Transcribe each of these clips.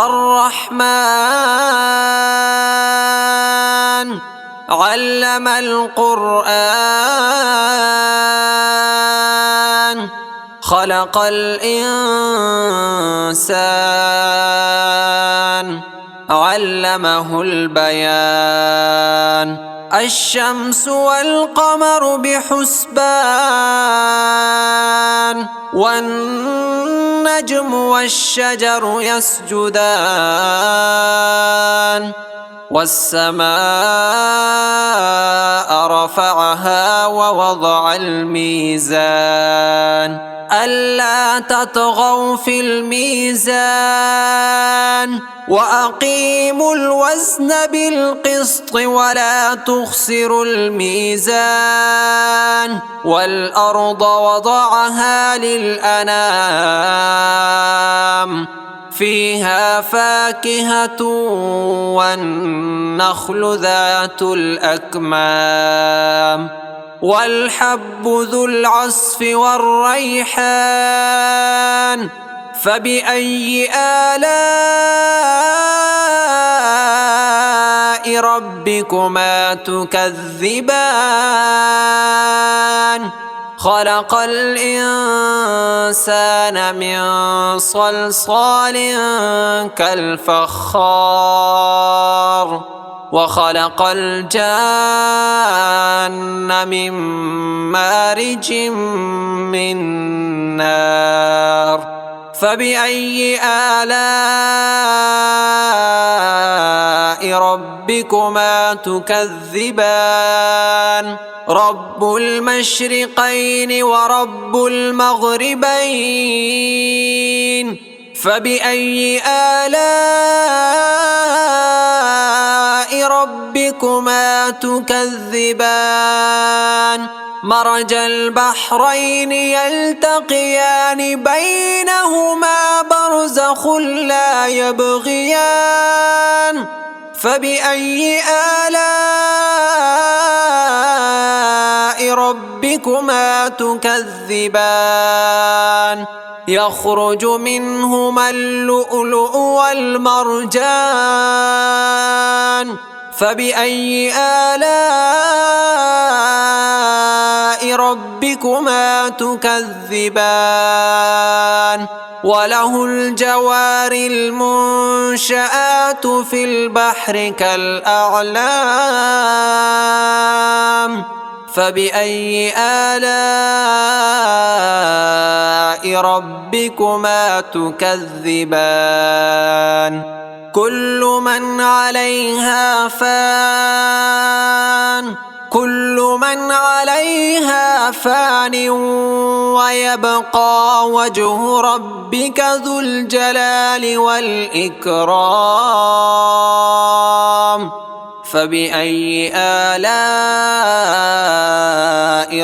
الرحمن علم القرآن خلق الإنسان علمه البيان الشمس والقمر بحسبان والنجم والشجر يسجدان والسماء رفعها ووضع الميزان ألا تطغوا في الميزان وأقيموا الوزن بالقسط ولا تخسروا الميزان والأرض وضعها للأنام فيها فاكهة والنخل ذات الأكمام والحب ذو العصف والريحان فبأي آلاء ربكما تكذبان خلق الإنسان من صلصال كالفخار وخلق الجان من مارج من نار فبأي آلاء ربكما تكذبان رب المشرقين ورب المغربين فبأي آلاء ربكما تكذبان مرج البحرين يلتقيان بينهما برزخ لا يبغيان فبأي آلاء ربكما تكذبان يخرج منهما اللؤلؤ والمرجان فبأي آلاء ربكما تكذبان وله الجوار المنشآت في البحر كالأعلام فبأي آلاء ربكما تكذبان كل من عليها فان ويبقى وجه ربك ذو الجلال والإكرام فبأي آلاء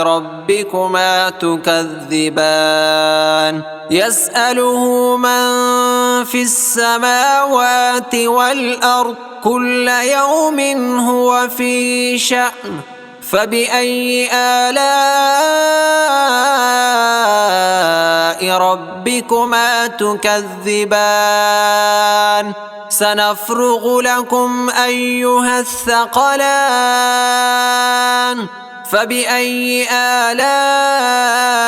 ربكما تكذبان يسأله من في السماوات والأرض كل يوم هو في شأن فبأي آلاء ربكما تكذبان سنفرغ لكم أيها الثقلان فبأي آلاء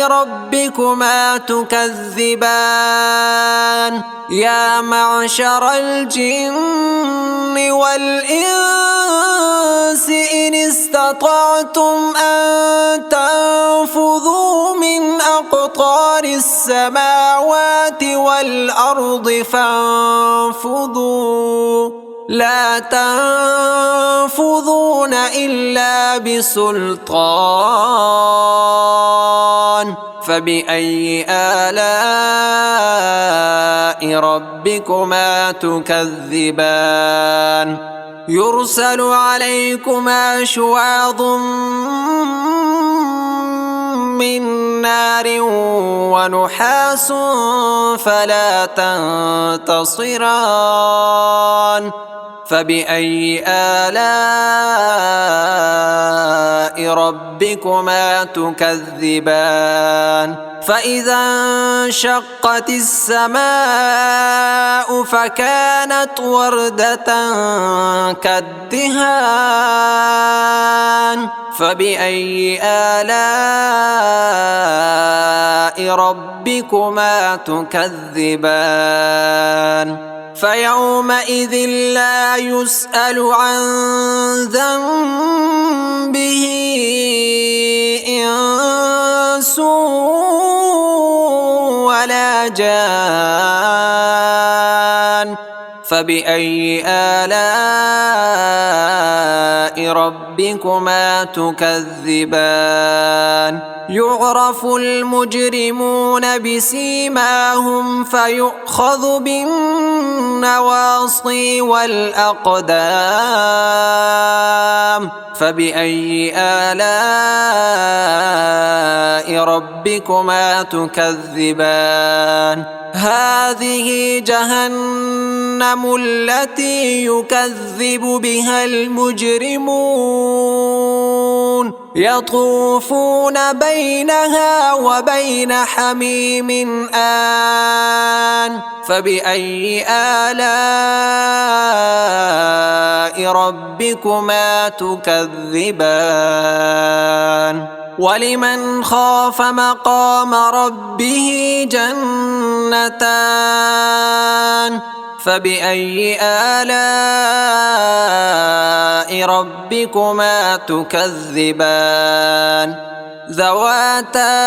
ربكما تكذبان يا معشر الجن والإنس إن استطعتم أن تنفذوا من أقطار السماوات والأرض فانفذوا لا تنفذون إلا بسلطان فبأي آلاء ربكما تكذبان يرسل عليكما شواظ من نار ونحاس فلا تنتصران فبأي آلاء ربكما تكذبان فإذا انشقت السماء فكانت وردة كالدهان فبأي آلاء ربكما تكذبان فيومئذ لا يسأل عن ذنبه إنس ولا جان فبأي آلاء ربكما تكذبان يعرف المجرمون بسيماهم فيؤخذ بالنواصي والأقدام فبأي آلاء ربكما تكذبان هذه جهنم التي يكذب بها المجرمون يطوفون بينها وبين حميم آن فبأي آلاء ربكما تكذبان ولمن خاف مقام ربه جنتان فبأي آلاء ربكما تكذبان ذواتا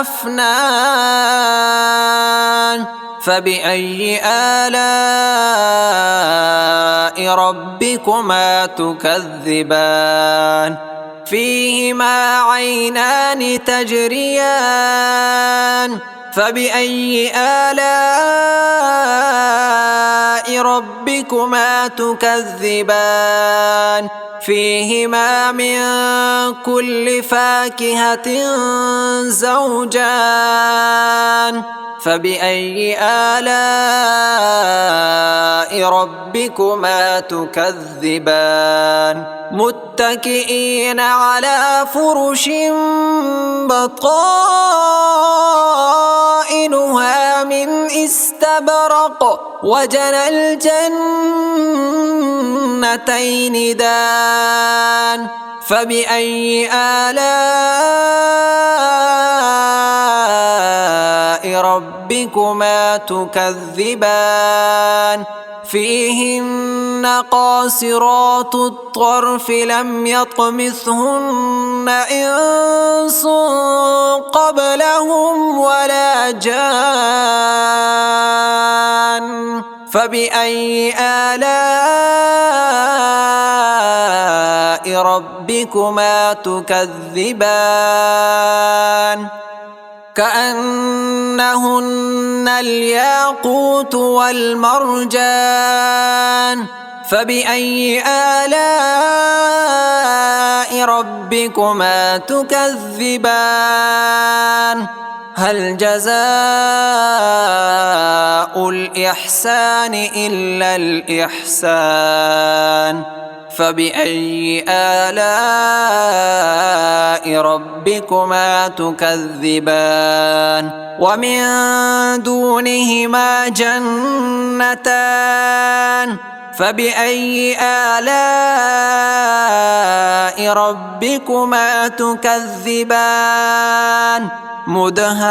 أفنان فبأي آلاء ربكما تكذبان فيهما عينان تجريان فبأي آلاء ربكما تكذبان فيهما من كل فاكهة زوجان فبأي آلاء ربكما تكذبان متكئين على فرش بطائنها من استبرق وجنى الجنتين دان فبأي آلاء ربكما تكذبان فيهن قاصرات الطرف لم يطمثهن إنس قبلهم ولا جان فبأي آلاء ربكما تكذبان كأنهن الياقوت والمرجان فبأي آلاء ربكما تكذبان هل جزاء الإحسان إلا الإحسان فبأي آلاء ربكما تكذبان ومن دونهما جنتان فبأي آلاء ربكما تكذبان مدهامتان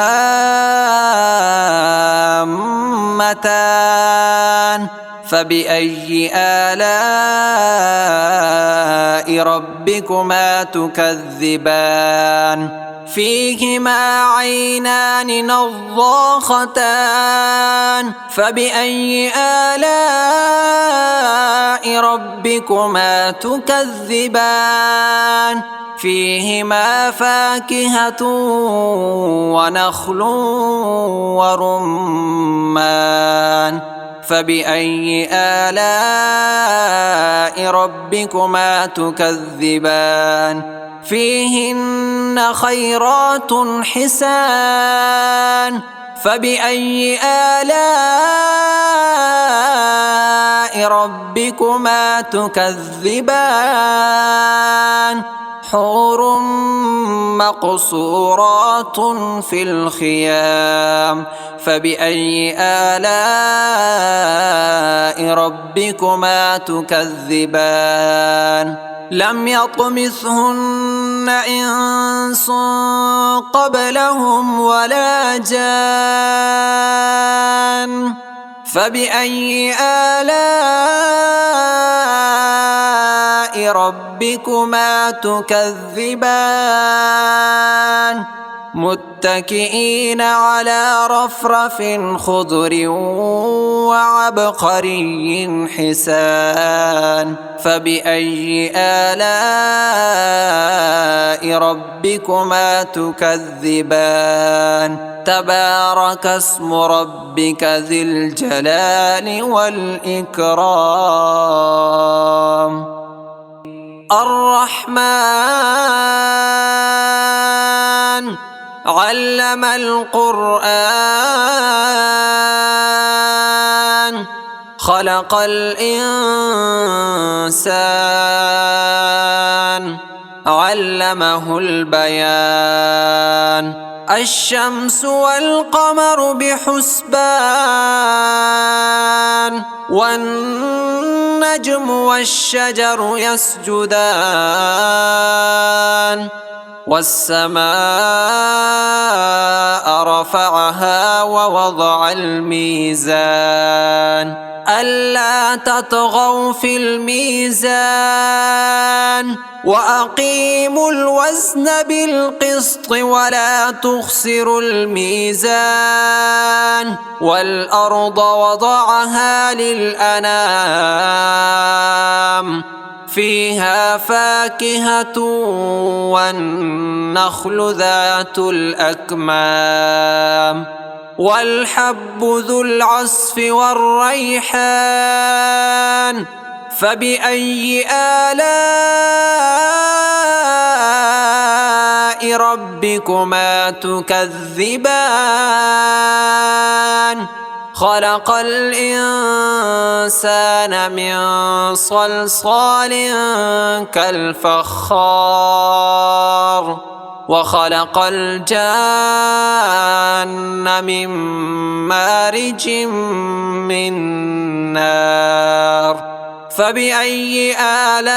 فبأي آلاء ربكما تكذبان فيهما عينان نضاختان فبأي آلاء ربكما تكذبان فيهما فاكهة ونخل ورمان فبأي آلاء ربكما تكذبان فيهن خيرات حسان فبأي آلاء ربكما تكذبان حور مقصورات في الخيام فبأي آلاء ربكما تكذبان لم يطمثهن إنس قبلهم ولا جان فبأي آلاء ربكما تكذبان متكئين على رفرف خضر وعبقري حسان فبأي آلاء ربكما تكذبان تبارك اسم ربك ذي الجلال والإكرام الرحمن علم القرآن خلق الإنسان علمه البيان الشمس والقمر بحسبان والنجم والشجر يسجدان والسماء رفعها ووضع الميزان ألا تطغوا في الميزان وأقيموا الوزن بالقسط ولا تخسروا الميزان والأرض وضعها للأنام فيها فاكهة والنخل ذات الأكمام والحب ذو العصف والريحان فبأي آلاء ربكما تكذبان خلق الإنسان من صلصال كالفخار وخلق الجان من مارج من نار فبأي آلاء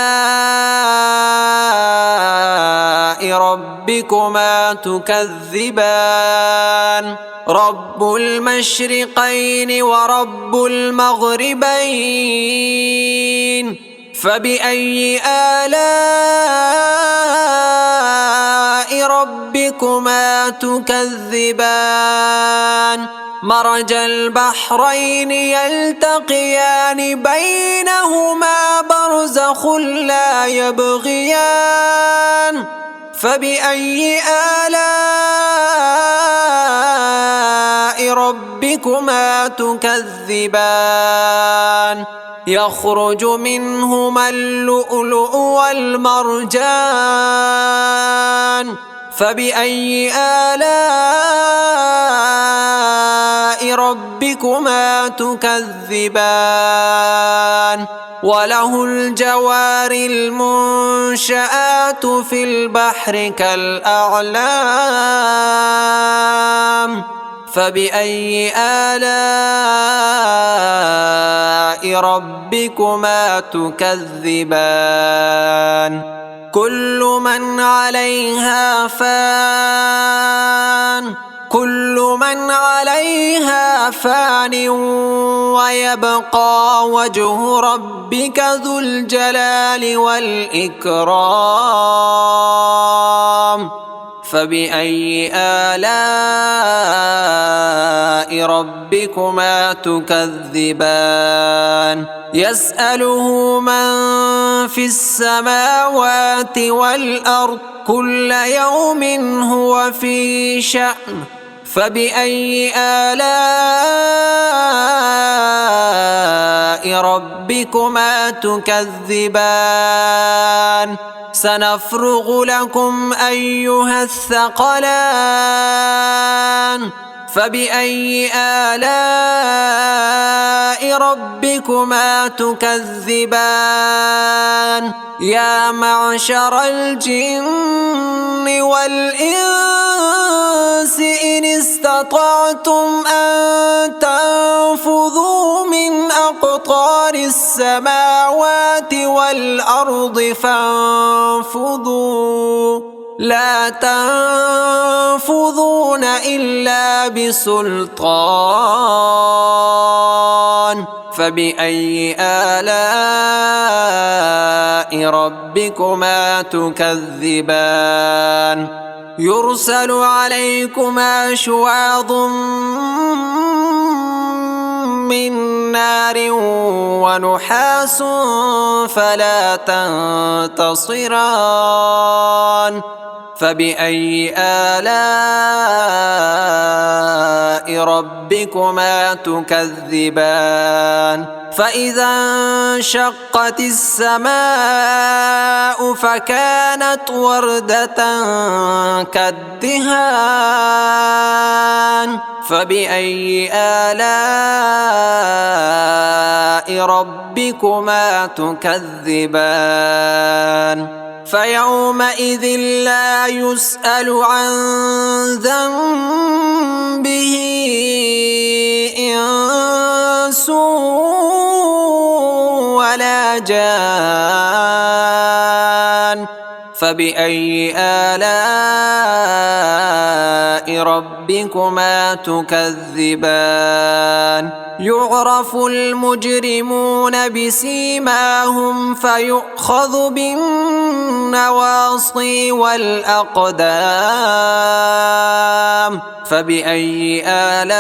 ربكما تكذبان رب المشرقين ورب المغربين فبأي آلاء ربكما تكذبان مرج البحرين يلتقيان بينهما برزخ لا يبغيان فبأي آلاء ربكما تكذبان يخرج منهما اللؤلؤ والمرجان فبأي آلاء ربكما تكذبان وله الجوار المنشآت في البحر كالأعلام فبأي آلاء ربكما تكذبان كل من عليها فان ويبقى وجه ربك ذو الجلال والإكرام فبأي آلاء ربكما تكذبان يسأله من في السماوات والأرض كل يوم هو في شأن فبأي آلاء ربكما تكذبان سنفرغ لكم أيها الثقلان فبأي آلاء ربكما تكذبان يا معشر الجن والإنس إن استطعتم أن تنفذوا من أقطار السماوات والأرض فانفذوا لا تنفذون إلا بسلطان فبأي آلاء ربكما تكذبان يرسل عليكما شواظ من نار ونحاس فلا تنتصران فبأي آلاء ربكما تكذبان فإذا انشقت السماء فكانت وردة كالدهان فبأي آلاء ربكما تكذبان فيومئذ لا يسأل عن ذنبه إنس ولا جان فبأي آلاء ربكما تكذبان يعرف المجرمون بسيماهم فيؤخذ بالنواصي والأقدام فبأي آلاء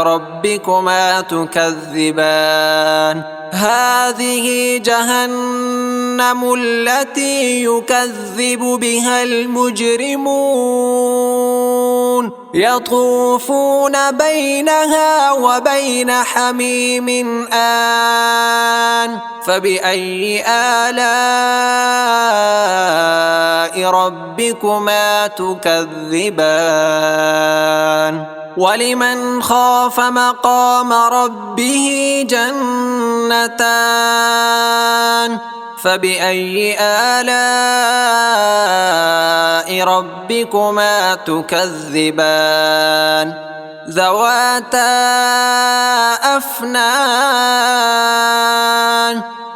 ربكما تكذبان هذه جهنم التي يكذب بها المجرمون يطوفون بينها وبين حميم آن فبأي آلاء ربكما تكذبان ولمن خاف مقام ربه جنتان فبأي آلاء ربكما تكذبان ذواتا أفنان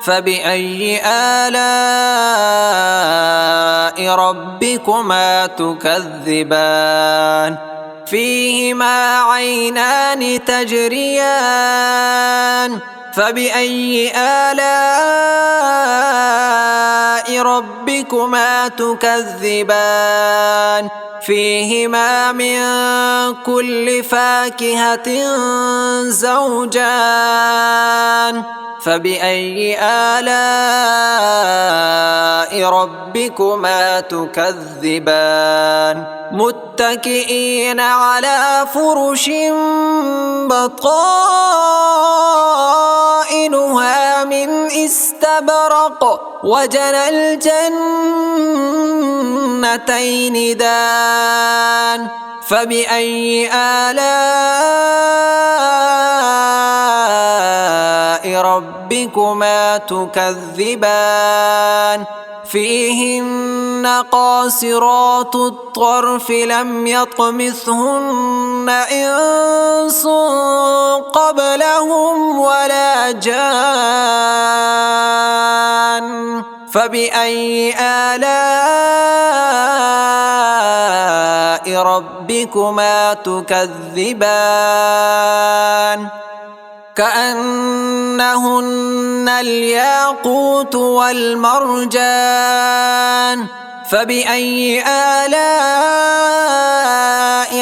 فبأي آلاء ربكما تكذبان فيهما عينان تجريان فبأي آلاء ربكما تكذبان فيهما من كل فاكهة زوجان فبأي آلاء ربكما تكذبان متكئين على فرش بطائنها من استبرق وجنى الجنتين دان فبأي آلاء ربكما تكذبان فيهن قاصرات الطرف لم يطمثهن إنس قبلهم ولا جان فبأي آلاء ربكما تكذبان كأنهن الياقوت والمرجان فبأي آلاء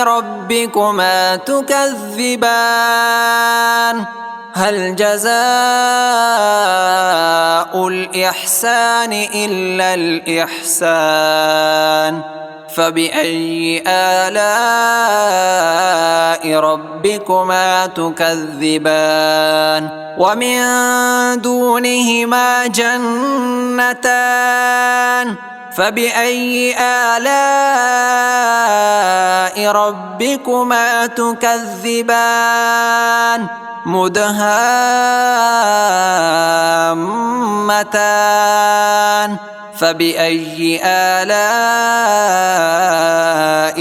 ربكما تكذبان هل جزاء الإحسان إلا الإحسان فبأي آلاء ربكما تكذبان ومن دونهما جنتان فبأي آلاء ربكما تكذبان مدهامتان فبأي آلاء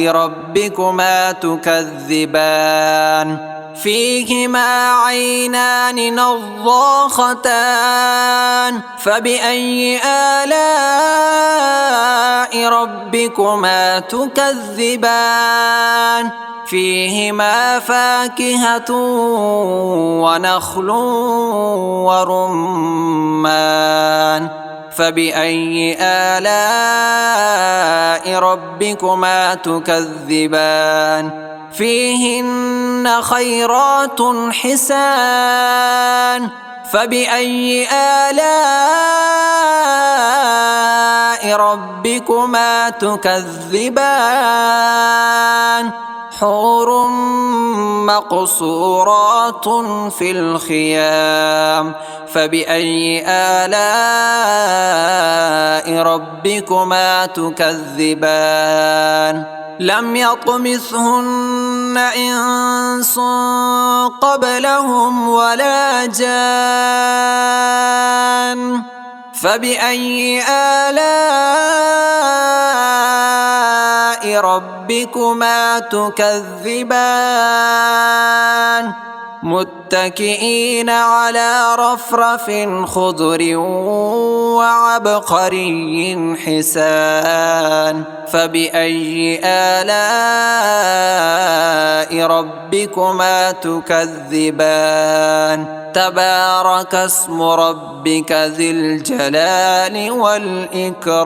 ربكما تكذبان فيهما عينان نضاختان فبأي آلاء ربكما تكذبان فيهما فاكهة ونخل ورمان فبأي آلاء ربكما تكذبان فيهن خيرات حسان فبأي آلاء ربكما تكذبان حور مقصورات في الخيام فبأي آلاء ربكما تكذبان لم يطمثهن إنس قبلهم ولا جان فبأي آلاء ربكما تكذبان متكئين على رفرف خضر وعبقري حسان فبأي آلاء ربكما تكذبان تبارك اسم ربك ذي الجلال والإكرام